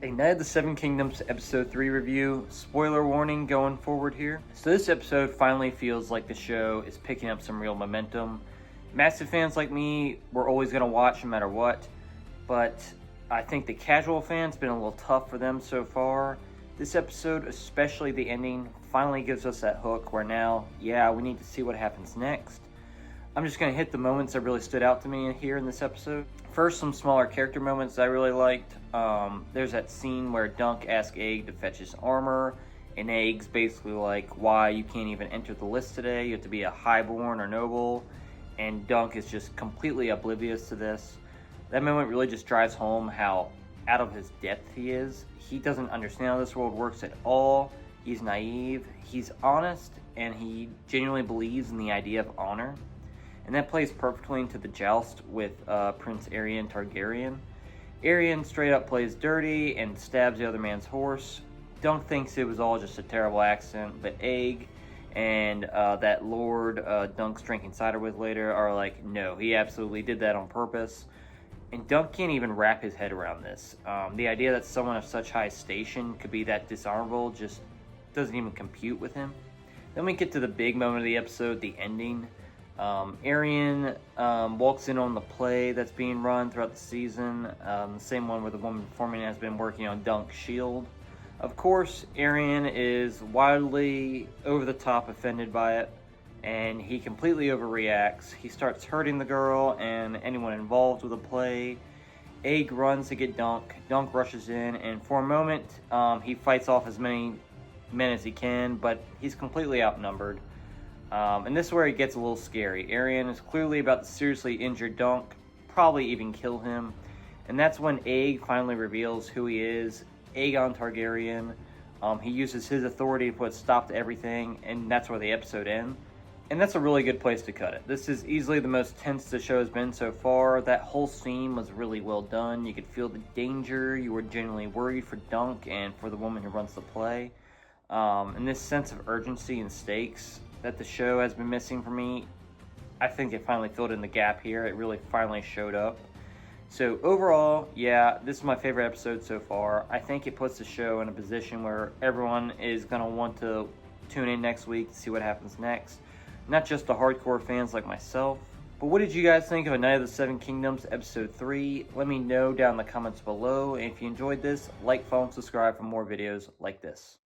A Knight of the Seven Kingdoms episode 3 review. Spoiler warning going forward here. So this episode finally feels like the show is picking up some real momentum. Massive fans like me, we're always going to watch no matter what, but I think the casual fans been a little tough for them so far. This episode, especially the ending, finally gives us that hook where now, we need to see what happens next. I'm just going to hit the moments that really stood out to me here in this episode. First, some smaller character moments I really liked. There's that scene where Dunk asks Aang to fetch his armor, and Aang's basically like, why you can't even enter the list today, you have to be a highborn or noble, and Dunk is just completely oblivious to this. That moment really just drives home how out of his depth he is. He doesn't understand how this world works at all. He's naive, he's honest, and he genuinely believes in the idea of honor. And that plays perfectly into the joust with Prince Aerion Targaryen. Aerion straight up plays dirty and stabs the other man's horse. Dunk thinks it was all just a terrible accident, but Aang and that Lord Dunk's drinking cider with later are like, no, he absolutely did that on purpose. And Dunk can't even wrap his head around this. The idea that someone of such high station could be that dishonorable just doesn't even compute with him. Then we get to the big moment of the episode, the ending. Aerion walks in on the play that's being run throughout the season, the same one where the woman performing has been working on Dunk's shield. Of course, Aerion is wildly over-the-top offended by it, and he completely overreacts. He starts hurting the girl and anyone involved with the play. Aang runs to get Dunk. Dunk rushes in, and for a moment, he fights off as many men as he can, but he's completely outnumbered. And this is where it gets a little scary. Aerion is clearly about to seriously injure Dunk, probably even kill him. And that's when Aang finally reveals who he is, Aegon Targaryen. He uses his authority to put a stop to everything, and that's where the episode ends. And that's a really good place to cut it. This is easily the most tense the show has been so far. That whole scene was really well done. You could feel the danger. You were genuinely worried for Dunk and for the woman who runs the play. And this sense of urgency and stakes that the show has been missing for me, I think it finally filled in the gap here. It really finally showed up. So overall, this is my favorite episode so far. I think it puts the show in a position where everyone is going to want to tune in next week to see what happens next. Not just the hardcore fans like myself. But what did you guys think of A Knight of the Seven Kingdoms episode 3? Let me know down in the comments below. And if you enjoyed this, like, follow, and subscribe for more videos like this.